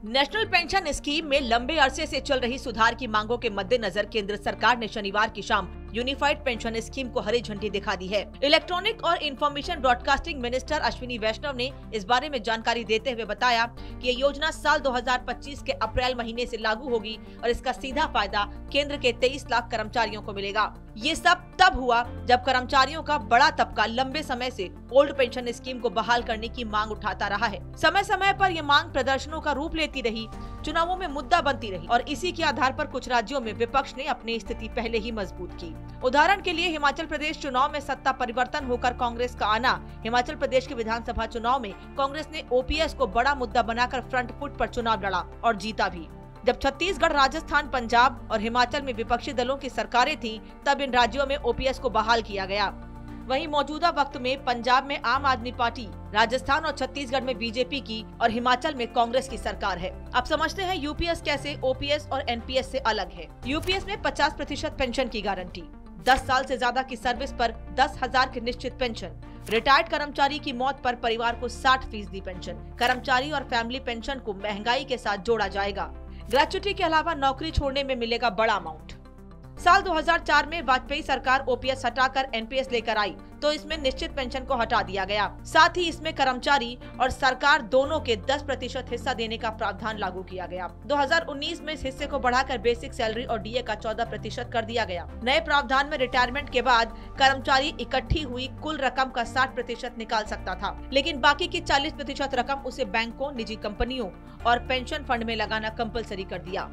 National pension scheme में लंबे अरसे से चल रही सुधार की मांगों के मद्देनजर केंद्र सरकार ने शनिवार की शाम यूनिफाइड पेंशन स्कीम को हरी झंडी दिखा दी है। इलेक्ट्रॉनिक और इंफॉर्मेशन ब्रॉडकास्टिंग मिनिस्टर अश्विनी वैष्णव ने इस बारे में जानकारी देते हुए बताया कि ये योजना साल 2025 के अप्रैल महीने से लागू होगी और इसका सीधा फायदा केंद्र के 23 लाख कर्मचारियों को मिलेगा। ये सब तब हुआ जब कर्मचारियों का बड़ा तबका लंबे समय से ओल्ड पेंशन स्कीम को बहाल करने की मांग उठाता रहा है। समय समय पर ये मांग प्रदर्शनों का रूप लेती रही, चुनावों में मुद्दा बनती रही और इसी के आधार पर कुछ राज्यों में विपक्ष ने अपनी स्थिति पहले ही मजबूत की। उदाहरण के लिए हिमाचल प्रदेश चुनाव में सत्ता परिवर्तन होकर कांग्रेस का आना। हिमाचल प्रदेश के विधानसभा चुनाव में कांग्रेस ने ओपीएस को बड़ा मुद्दा बनाकर फ्रंट फुट पर चुनाव लड़ा और जीता भी। जब छत्तीसगढ़, राजस्थान, पंजाब और हिमाचल में विपक्षी दलों की सरकारें थीं, तब इन राज्यों में ओपीएस को बहाल किया गया। वहीं मौजूदा वक्त में पंजाब में आम आदमी पार्टी, राजस्थान और छत्तीसगढ़ में बीजेपी की और हिमाचल में कांग्रेस की सरकार है। अब समझते हैं यूपीएस कैसे ओपीएस और एनपीएस से अलग है। यूपीएस में 50% पेंशन की गारंटी, 10 साल से ज्यादा की सर्विस पर 10,000 की निश्चित पेंशन, रिटायर्ड कर्मचारी की मौत पर परिवार को 60% पेंशन, कर्मचारी और फैमिली पेंशन को महंगाई के साथ जोड़ा जाएगा। ग्रेच्युटी के अलावा नौकरी छोड़ने में मिलेगा बड़ा अमाउंट। साल 2004 में वाजपेयी सरकार ओपीएस हटाकर एनपीएस लेकर आई तो इसमें निश्चित पेंशन को हटा दिया गया। साथ ही इसमें कर्मचारी और सरकार दोनों के 10% हिस्सा देने का प्रावधान लागू किया गया। 2019 में इस हिस्से को बढ़ाकर बेसिक सैलरी और डीए का 14% कर दिया गया। नए प्रावधान में रिटायरमेंट के बाद कर्मचारी इकट्ठी हुई कुल रकम का 60% निकाल सकता था, लेकिन बाकी की 40% रकम उसे बैंकों, निजी कंपनियों और पेंशन फंड में लगाना कंपलसरी कर दिया।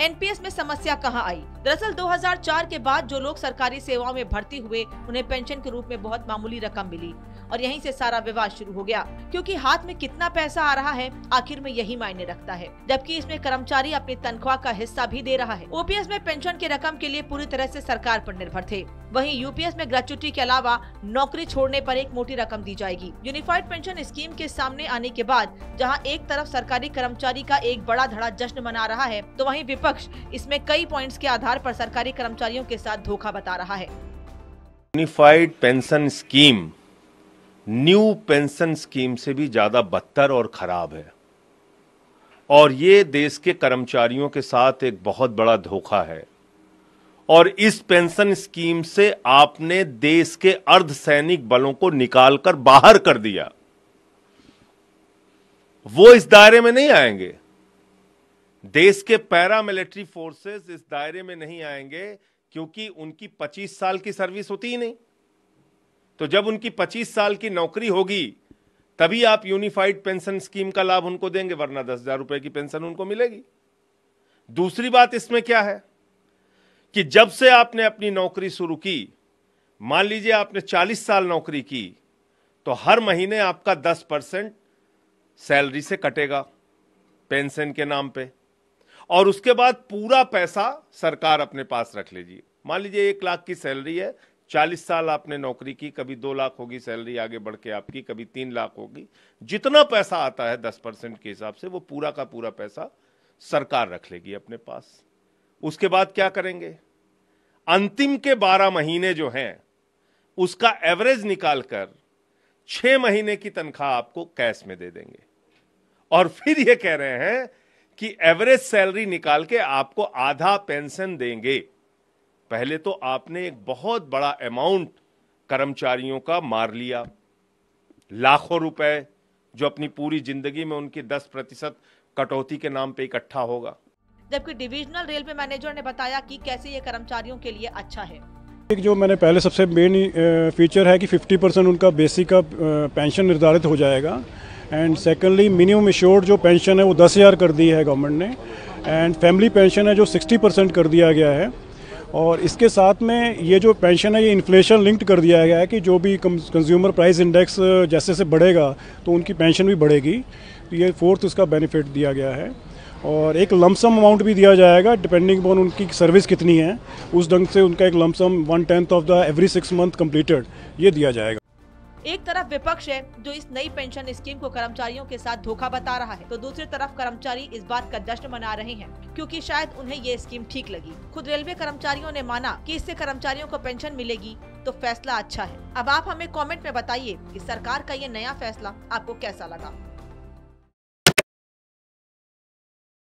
एनपीएस में समस्या कहां आई? दरअसल 2004 के बाद जो लोग सरकारी सेवाओं में भर्ती हुए, उन्हें पेंशन के रूप में बहुत मामूली रकम मिली और यहीं से सारा विवाद शुरू हो गया, क्योंकि हाथ में कितना पैसा आ रहा है आखिर में यही मायने रखता है, जबकि इसमें कर्मचारी अपनी तनख्वाह का हिस्सा भी दे रहा है। ओपीएस में पेंशन की रकम के लिए पूरी तरह से सरकार पर निर्भर थे। वहीं यूपीएस में ग्रेच्युटी के अलावा नौकरी छोड़ने पर एक मोटी रकम दी जाएगी। यूनिफाइड पेंशन स्कीम के सामने आने के बाद जहां एक तरफ सरकारी कर्मचारी का एक बड़ा धड़ा जश्न मना रहा है, तो वहीं विपक्ष इसमें कई पॉइंट्स के आधार पर सरकारी कर्मचारियों के साथ धोखा बता रहा है। Unified pension scheme new pension scheme से भी ज्यादा बदतर और खराब है और ये देश के कर्मचारियों के साथ एक बहुत बड़ा धोखा है। और इस पेंशन स्कीम से आपने देश के अर्धसैनिक बलों को निकालकर बाहर कर दिया। वो इस दायरे में नहीं आएंगे। देश के पैरामिलिट्री फोर्सेस इस दायरे में नहीं आएंगे क्योंकि उनकी 25 साल की सर्विस होती ही नहीं। तो जब उनकी 25 साल की नौकरी होगी तभी आप यूनिफाइड पेंशन स्कीम का लाभ उनको देंगे, वरना 10,000 रुपए की पेंशन उनको मिलेगी। दूसरी बात इसमें क्या है कि जब से आपने अपनी नौकरी शुरू की, मान लीजिए आपने 40 साल नौकरी की, तो हर महीने आपका 10% सैलरी से कटेगा पेंशन के नाम पे और उसके बाद पूरा पैसा सरकार अपने पास रख लेगी। मान लीजिए 1 लाख की सैलरी है, 40 साल आपने नौकरी की, कभी 2 लाख होगी सैलरी आगे बढ़ के आपकी, कभी 3 लाख होगी। जितना पैसा आता है 10% के हिसाब से वो पूरा का पूरा पैसा सरकार रख लेगी अपने पास। उसके बाद क्या करेंगे? अंतिम के 12 महीने जो हैं उसका एवरेज निकालकर 6 महीने की तनख्वाह आपको कैश में दे देंगे और फिर ये कह रहे हैं कि एवरेज सैलरी निकाल के आपको आधा पेंशन देंगे। पहले तो आपने एक बहुत बड़ा अमाउंट कर्मचारियों का मार लिया, लाखों रुपए जो अपनी पूरी जिंदगी में उनकी 10% कटौती के नाम पे इकट्ठा होगा। जबकि डिविजनल रेलवे मैनेजर ने बताया कि कैसे ये कर्मचारियों के लिए अच्छा है। एक जो मैंने पहले सबसे मेन फीचर है कि 50% उनका बेसिक का पेंशन निर्धारित हो जाएगा एंड सेकेंडली मिनिमम एश्योर्ड जो पेंशन है वो 10,000 कर दी है गवर्नमेंट ने एंड फैमिली पेंशन है जो 60% कर दिया गया है। और इसके साथ में ये जो पेंशन है ये इन्फ्लेशन लिंक्ड कर दिया गया है कि जो भी कंज्यूमर प्राइस इंडेक्स जैसे से बढ़ेगा तो उनकी पेंशन भी बढ़ेगी। तो ये 4th इसका बेनिफिट दिया गया है और एक लमसम अमाउंट भी दिया जाएगा डिपेंडिंग अपॉन उनकी सर्विस कितनी है, उस ढंग से उनका एक lump sum 1/10 of the every 6 month completed ये दिया जाएगा। एक तरफ विपक्ष है जो इस नई पेंशन स्कीम को कर्मचारियों के साथ धोखा बता रहा है, तो दूसरी तरफ कर्मचारी इस बात का जश्न मना रहे हैं क्योंकि शायद उन्हें ये स्कीम ठीक लगी। खुद रेलवे कर्मचारियों ने माना कि इससे कर्मचारियों को पेंशन मिलेगी, तो फैसला अच्छा है। अब आप हमें कमेंट में बताइए कि सरकार का ये नया फैसला आपको कैसा लगा।